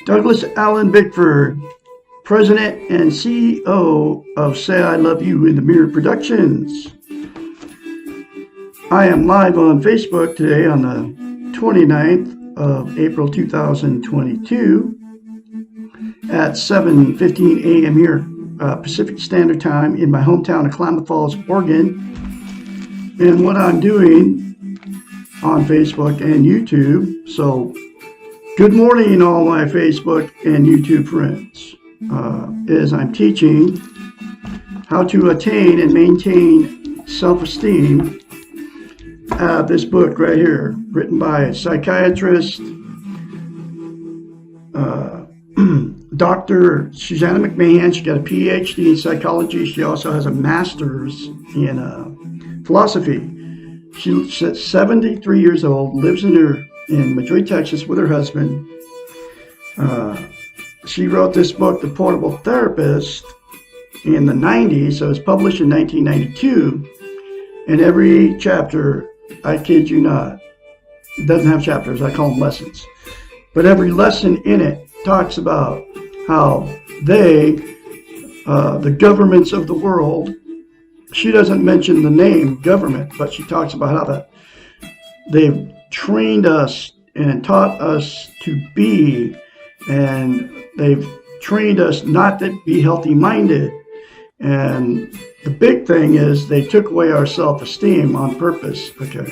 Douglas Allen Bickford, President and CEO of Say I Love You in the Mirror Productions. I am live on Facebook today on the 29th of April 2022 at 7:15 a.m. here Pacific Standard Time in my hometown of Klamath Falls, Oregon. And what I'm doing on Facebook and YouTube, so good morning, all my Facebook and YouTube friends, is I'm teaching how to attain and maintain self-esteem. This book right here, written by a psychiatrist, Dr. Susanna McMahon. She got a PhD in psychology. She also has a master's in philosophy. She's 73 years old, lives in Madrid, Texas with her husband. She wrote this book, The Portable Therapist, in the 90s. So it was published in 1992. And every chapter, I kid you not, it doesn't have chapters, I call them lessons. But every lesson in it talks about how the governments of the world, she doesn't mention the name government, but she talks about how they've trained us and taught us to be, and they've trained us not to be healthy-minded. And the big thing is they took away our self-esteem on purpose, okay?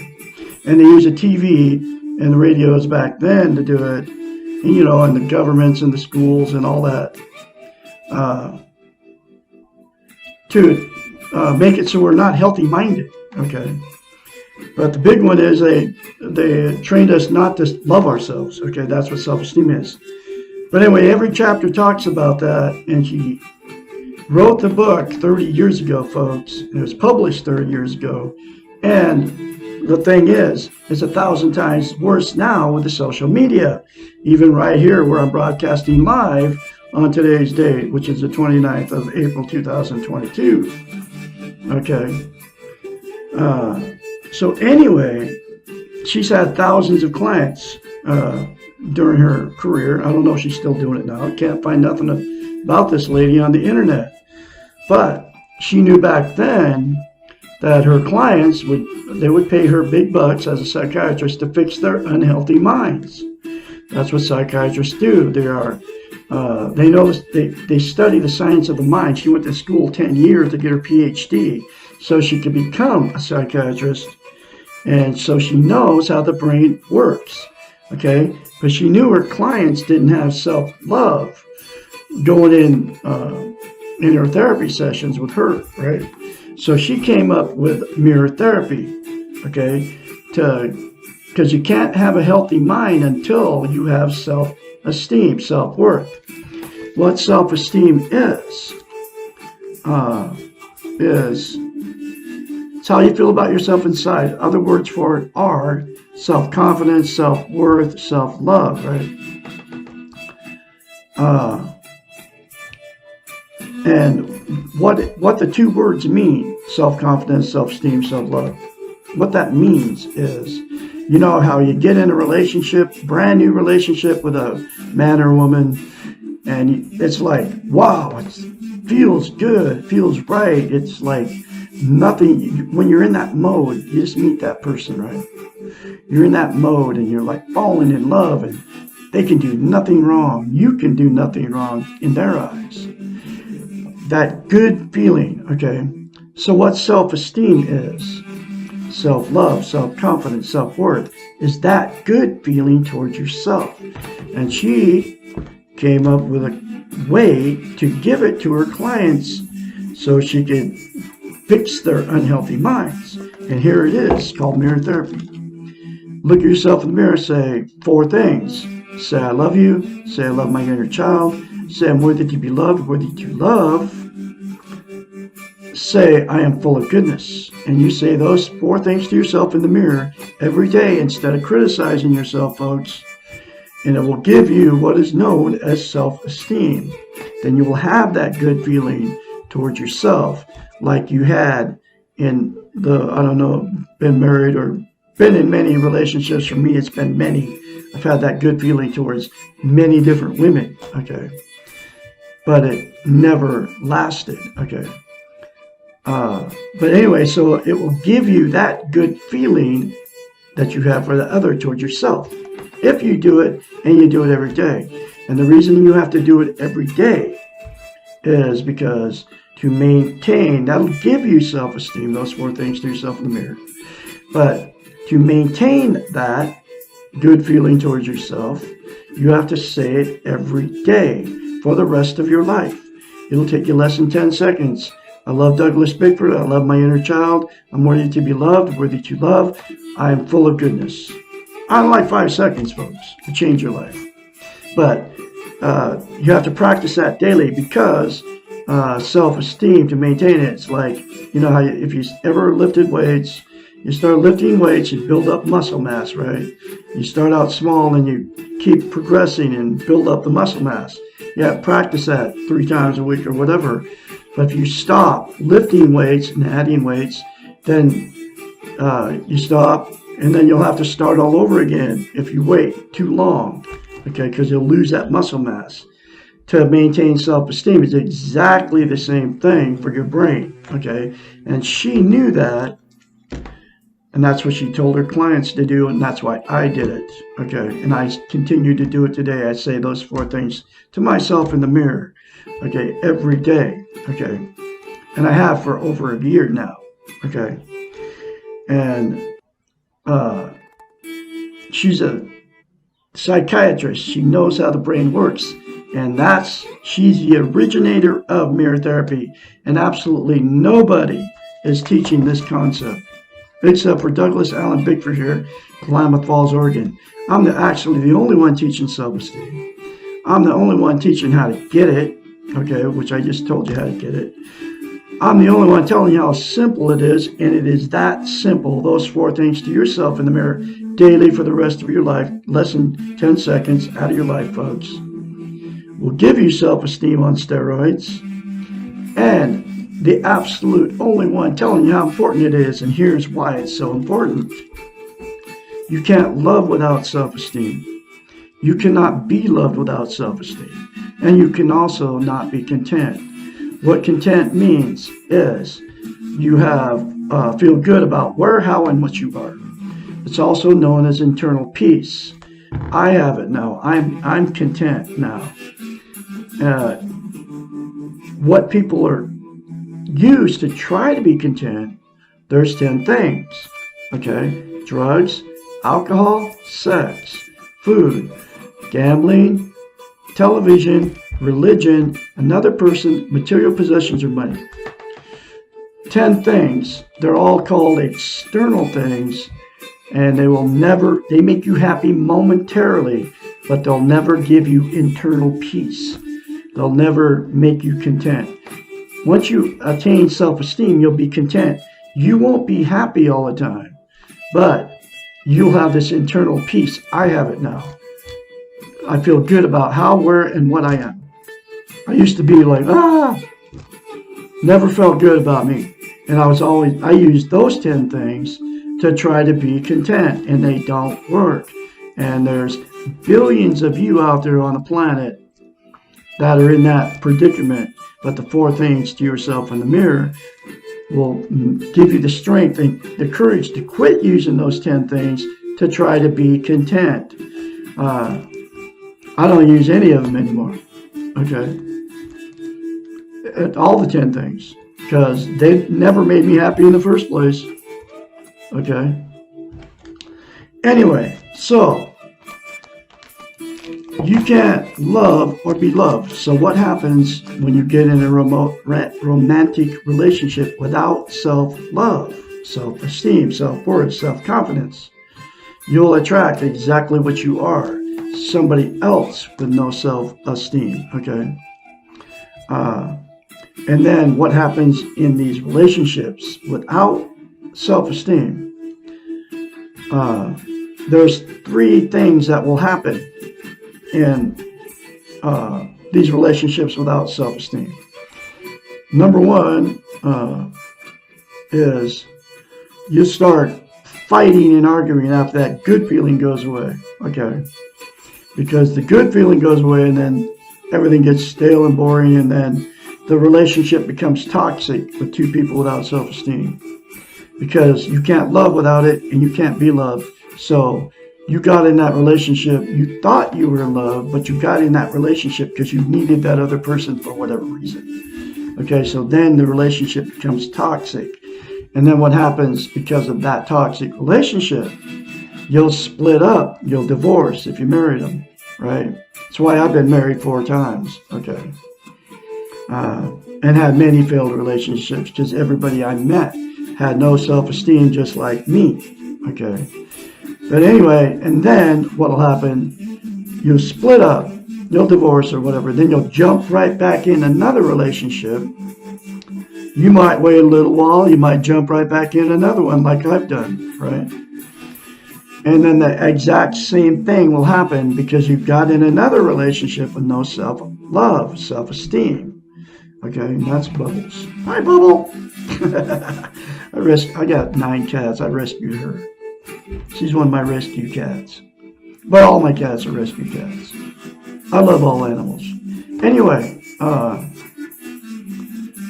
And they use the TV and the radios back then to do it, and, and the governments and the schools and all that, to make it so we're not healthy-minded, okay? But the big one is they trained us not to love ourselves, okay? That's what self-esteem is. But anyway, every chapter talks about that, and she wrote the book 30 years ago, folks. It was published 30 years ago. And the thing is, it's 1,000 times worse now with the social media. Even right here where I'm broadcasting live on today's date, which is the 29th of April 2022. Okay. So anyway, she's had thousands of clients during her career. I don't know if she's still doing it now. I can't find nothing about this lady on the internet. But she knew back then that her clients would pay her big bucks as a psychiatrist to fix their unhealthy minds. That's what psychiatrists do. They study the science of the mind. She went to school 10 years to get her PhD so she could become a psychiatrist. And so she knows how the brain works, okay? But she knew her clients didn't have self-love going in her therapy sessions with her, right? So she came up with mirror therapy, okay? Because you can't have a healthy mind until you have self-esteem, self-worth. What self-esteem is it's how you feel about yourself inside. Other words for it are self-confidence, self-worth, self-love, right? And what the two words mean, self-confidence, self-esteem, self-love, what that means is, how you get in a relationship, brand new relationship with a man or woman, and it's like, wow, it feels good, feels right. It's like nothing, when you're in that mode, you just meet that person, right? You're in that mode and you're like falling in love, and they can do nothing wrong. You can do nothing wrong in their eyes. That good feeling, okay? So what self-esteem is, self-love, self-confidence, self-worth, is that good feeling towards yourself. And she came up with a way to give it to her clients so she could fix their unhealthy minds. And here it is, called mirror therapy. Look at yourself in the mirror, say four things. Say, I love you. Say, I love my inner child. Say, I'm worthy to be loved, worthy to love. Say, I am full of goodness. And you say those four things to yourself in the mirror every day instead of criticizing yourself, folks. And it will give you what is known as self-esteem. Then you will have that good feeling towards yourself like you had in been married or been in many relationships. For me, it's been many. I've had that good feeling towards many different women, okay? But it never lasted, okay? But anyway, so it will give you that good feeling that you have for the other towards yourself if you do it and you do it every day. And the reason you have to do it every day is because to maintain, that'll give you self-esteem, those four things to yourself in the mirror. But to maintain that good feeling towards yourself, you have to say it every day for the rest of your life. It'll take you less than 10 seconds. I love Douglas Bickford. I love my inner child. I'm worthy to be loved, worthy to love. I am full of goodness. I don't like 5 seconds, folks, to change your life. But you have to practice that daily because self-esteem, to maintain it, it's like, how if you ever lifted weights, you start lifting weights, you build up muscle mass, right? You start out small and you keep progressing and build up the muscle mass. Yeah, practice that 3 times a week or whatever. But if you stop lifting weights and adding weights, then you stop, and then you'll have to start all over again if you wait too long, okay, because you'll lose that muscle mass. To maintain self-esteem is exactly the same thing for your brain, okay? And she knew that, and that's what she told her clients to do, and that's why I did it, okay? And I continue to do it today. I say those 4 things to myself in the mirror, okay, every day, okay? And I have for over a year now, okay? And she's a psychiatrist. She knows how the brain works. And she's the originator of mirror therapy. And absolutely nobody is teaching this concept, except for Douglas Allen Bickford here, Klamath Falls, Oregon. I'm actually the only one teaching self-esteem. I'm the only one teaching how to get it, okay, which I just told you how to get it. I'm the only one telling you how simple it is, and it is that simple. Those 4 things to yourself in the mirror daily for the rest of your life, less than 10 seconds out of your life, folks, will give you self-esteem on steroids. And the absolute only one telling you how important it is, and here's why it's so important. You can't love without self-esteem. You cannot be loved without self-esteem. And you can also not be content. What content means is you feel good about where, how, and what you are. It's also known as internal peace. I have it now. I'm content now. What people are used to try to be content, there's 10 things. Okay? Drugs, alcohol, sex, food, gambling, television, religion, another person, material possessions, or money. 10 things. They're all called external things, and they make you happy momentarily, but they'll never give you internal peace. They'll never make you content. Once you attain self-esteem, you'll be content. You won't be happy all the time, but you'll have this internal peace. I have it now. I feel good about how, where, and what I am. I used to be like, never felt good about me. And I used those 10 things to try to be content, and they don't work. And there's billions of you out there on the planet that are in that predicament. But the 4 things to yourself in the mirror will give you the strength and the courage to quit using those 10 things to try to be content. I don't use any of them anymore, okay? All the 10 things, because they never made me happy in the first place, okay? Anyway, so you can't love or be loved. So what happens when you get in a romantic relationship without self-love, self-esteem, self-worth, self-confidence? you'll attract exactly what you are. Somebody else with no self-esteem. Okay. And then what happens in these relationships without self-esteem? There's three things that will happen in these relationships without self-esteem. Number one is you start fighting and arguing after that good feeling goes away. Okay. Because the good feeling goes away and then everything gets stale and boring, and then the relationship becomes toxic with two people without self-esteem. Because you can't love without it, and you can't be loved. So you got in that relationship, you thought you were in love, but you got in that relationship because you needed that other person for whatever reason. Okay, so then the relationship becomes toxic. And then what happens because of that toxic relationship? You'll split up, you'll divorce if you married them, right? That's why I've been married 4 times, okay? And had many failed relationships because everybody I met had no self-esteem just like me, okay? But anyway, and then what'll happen, you'll split up, you'll divorce or whatever, then you'll jump right back in another relationship. You might wait a little while, you might jump right back in another one like I've done, right? And then the exact same thing will happen because you've got in another relationship with no self-love, self-esteem. Okay, and that's Bubbles. Hi, Bubble. I got 9 cats. I rescued her. She's one of my rescue cats. But all my cats are rescue cats. I love all animals. Anyway,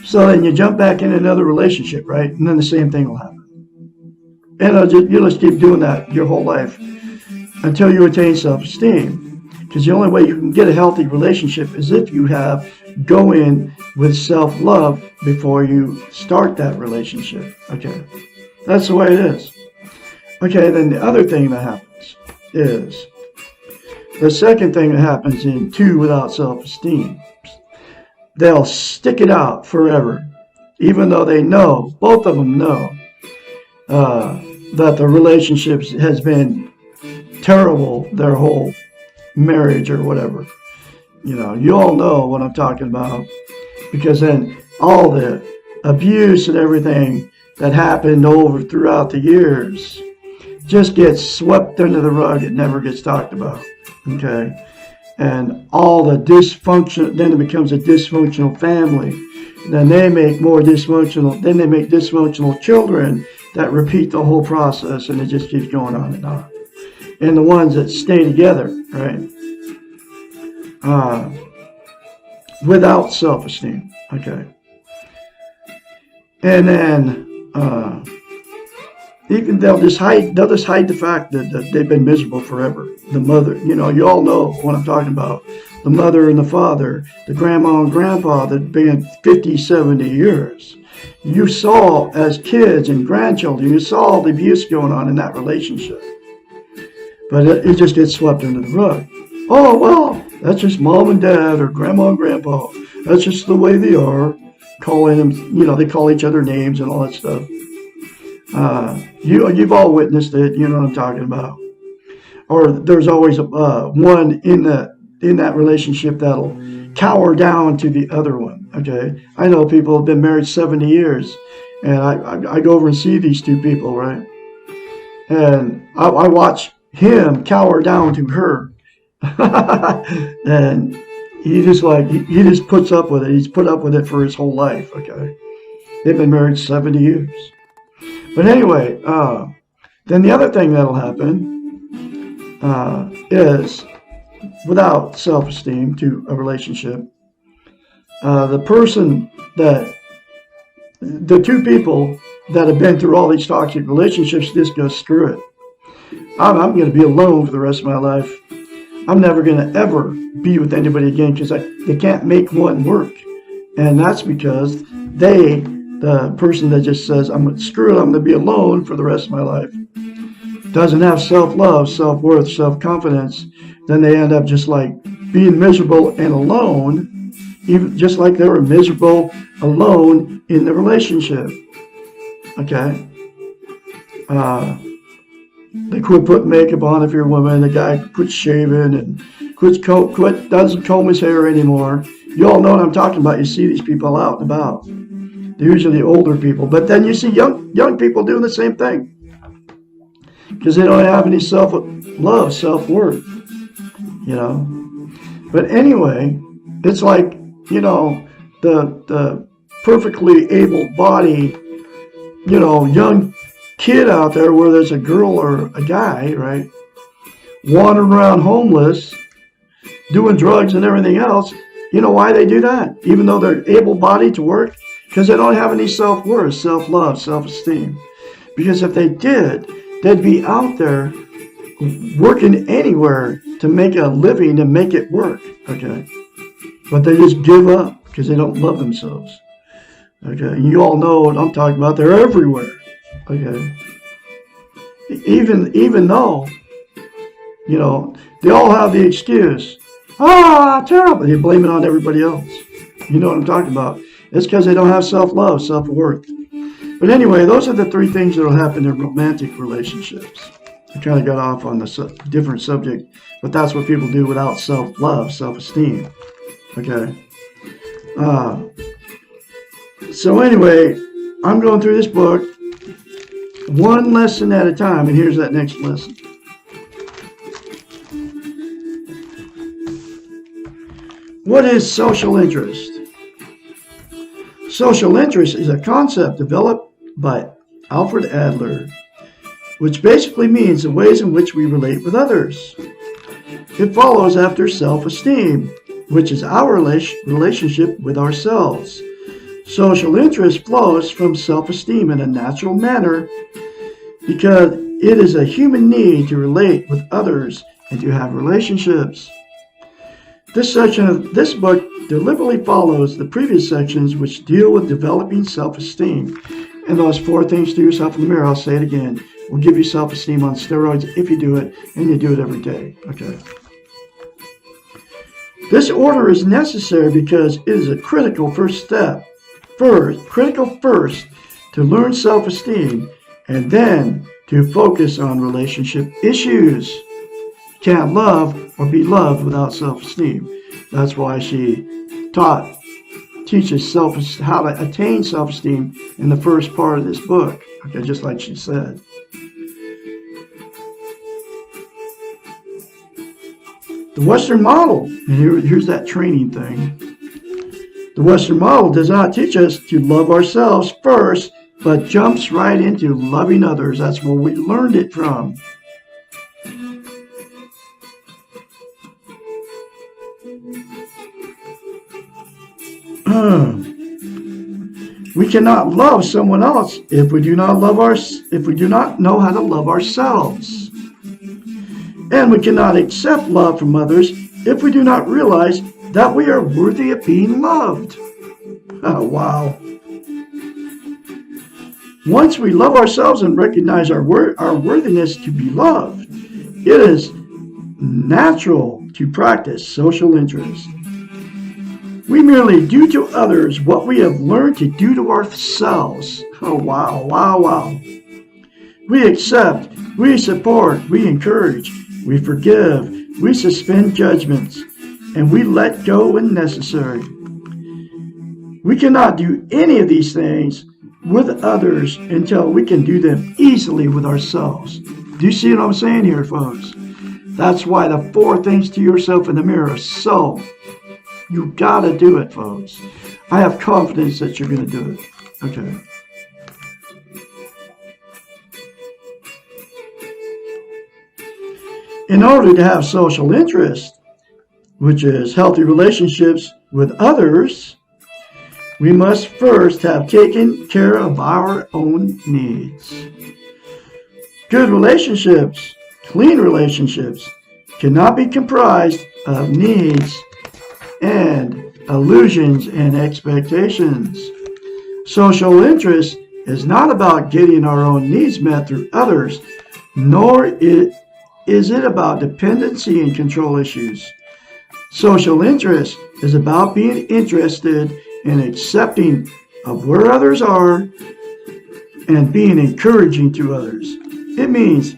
so then you jump back in another relationship, right? And then the same thing will happen. And you'll just keep doing that your whole life until you attain self-esteem. Because the only way you can get a healthy relationship is if you go in with self-love before you start that relationship. Okay, that's the way it is. Okay, then the other thing that happens is, the second thing that happens in 2 without self-esteem, they'll stick it out forever, even though they know, both of them know, that the relationship has been terrible their whole marriage or whatever. You know, you all know what I'm talking about, because then all the abuse and everything that happened throughout the years just gets swept under the rug. It never gets talked about. Okay. And all the dysfunction, then it becomes a dysfunctional family. Then they make dysfunctional children that repeat the whole process, and it just keeps going on and on. And the ones that stay together, right? Without self-esteem, okay. And then they'll just hide the fact that they've been miserable forever. The mother, you all know what I'm talking about. The mother and the father, the grandma and grandpa that been 50, 70 years. You saw as kids and grandchildren, you saw all the abuse going on in that relationship. But it just gets swept under the rug. Oh, well, that's just mom and dad or grandma and grandpa. That's just the way they are. Calling them, they call each other names and all that stuff. You've all witnessed it. You know what I'm talking about. Or there's always one in that relationship that'll cower down to the other one. Okay, I know people have been married 70 years, and I go over and see these 2 people, right? And I watch him cower down to her, and he just puts up with it. He's put up with it for his whole life. Okay, they've been married 70 years. But anyway, then the other thing that'll happen is, without self-esteem to a relationship, the 2 people that have been through all these toxic relationships just go, screw it. I'm going to be alone for the rest of my life. I'm never going to ever be with anybody again because they can't make one work. And that's because the person that just says, screw it, I'm going to be alone for the rest of my life, doesn't have self-love, self-worth, self-confidence, then they end up just like being miserable and alone, even just like they were miserable alone in the relationship. Okay? They quit putting makeup on if you're a woman. The guy quits shaving and doesn't comb his hair anymore. You all know what I'm talking about. You see these people out and about. They're usually older people. But then you see young people doing the same thing. Because they don't have any self-love, self-worth. You know. But anyway, it's like, the perfectly able-bodied, young kid out there, where there's a girl or a guy, right, wandering around homeless, doing drugs and everything else. You know why they do that? Even though they're able-bodied to work? Because they don't have any self-worth, self-love, self-esteem. Because if they did, they'd be out there working anywhere to make a living, to make it work, okay? But they just give up because they don't love themselves, okay? You all know what I'm talking about. They're everywhere, okay? Even though, they all have the excuse, terrible. They blame it on everybody else. You know what I'm talking about. It's because they don't have self-love, self-worth. But anyway, those are the three things that will happen in romantic relationships. I kind of got off on the different subject, but that's what people do without self-love, self-esteem. Okay. So anyway, I'm going through this book one lesson at a time, and here's that next lesson. What is social interest? Social interest is a concept developed by Alfred Adler, which basically means the ways in which we relate with others. It follows after self-esteem, which is our relationship with ourselves. Social interest flows from self-esteem in a natural manner because it is a human need to relate with others and to have relationships. This section of this book deliberately follows the previous sections which deal with developing self-esteem. And those 4 things to yourself in the mirror, I'll say it again, will give you self-esteem on steroids if you do it, and you do it every day. Okay. This order is necessary because it is a critical first step. Critical first to learn self-esteem, and then to focus on relationship issues. Can't love or be loved without self-esteem. That's why she teaches how to attain self-esteem in the first part of this book. Okay, just like she said. The Western model, and here's that training thing. The Western model does not teach us to love ourselves first, but jumps right into loving others. That's where we learned it from. We cannot love someone else if we do not know how to love ourselves. And we cannot accept love from others if we do not realize that we are worthy of being loved. Oh, wow. Once we love ourselves and recognize our worthiness to be loved, it is natural to practice social interest. We merely do to others what we have learned to do to ourselves. Oh, wow, wow, wow. We accept, we support, we encourage, we forgive, we suspend judgments, and we let go when necessary. We cannot do any of these things with others until we can do them easily with ourselves. Do you see what I'm saying here, folks? That's why the 4 things to yourself in the mirror are so. You gotta do it, folks. I have confidence that you're gonna do it. Okay. In order to have social interest, which is healthy relationships with others, we must first have taken care of our own needs. Good relationships, clean relationships, cannot be comprised of needs and illusions and expectations. Social interest is not about getting our own needs met through others, nor is it about dependency and control issues. Social interest is about being interested in accepting of where others are and being encouraging to others. It means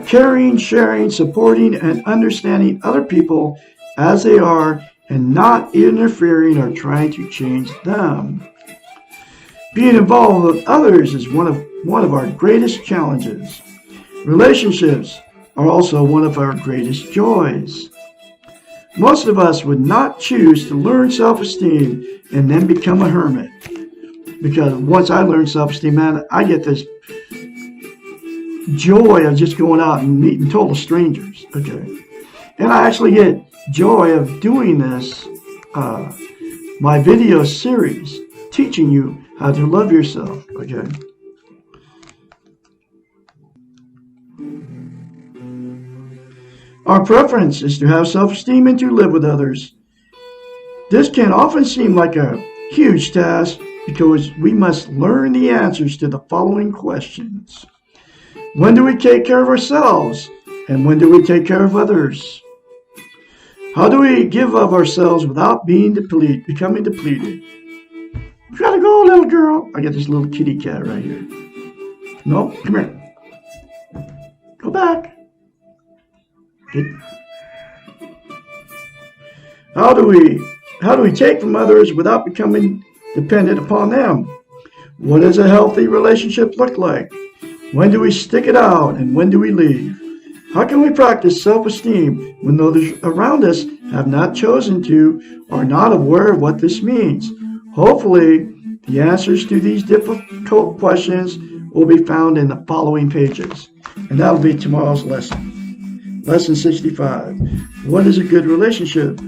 caring, sharing, supporting, and understanding other people as they are and not interfering or trying to change them. Being involved with others is one of our greatest challenges. Relationships are also one of our greatest joys. Most of us would not choose to learn self-esteem and then become a hermit. Because once I learn self-esteem, man, I get this joy of just going out and meeting total strangers. Okay. And I actually get joy of doing this, my video series, teaching you how to love yourself. Okay. Our preference is to have self-esteem and to live with others. This can often seem like a huge task because we must learn the answers to the following questions. When do we take care of ourselves? And when do we take care of others? How do we give of ourselves without becoming depleted? You gotta go, little girl. I got this little kitty cat right here. No, come here. Go back. How do we take from others without becoming dependent upon them? What does a healthy relationship look like? When do we stick it out and when do we leave? How can we practice self-esteem when those around us have not chosen to or are not aware of what this means? Hopefully, the answers to these difficult questions will be found in the following pages. And that'll be tomorrow's lesson. Lesson 65. What is a good relationship?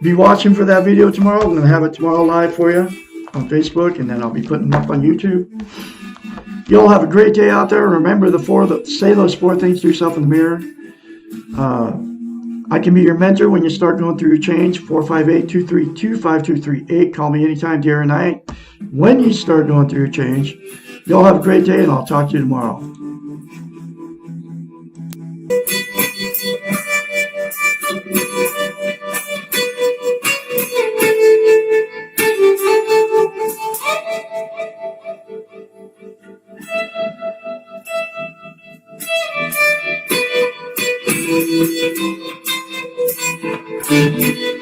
Be watching for that video tomorrow. I'm going to have it tomorrow live for you on Facebook, and then I'll be putting them up on YouTube. You all have a great day out there. Remember say those 4 things to yourself in the mirror. I can be your mentor when you start going through your change. 458-232-5238. Call me anytime, day or night. When you start going through your change. You all have a great day, and I'll talk to you tomorrow. Thank you.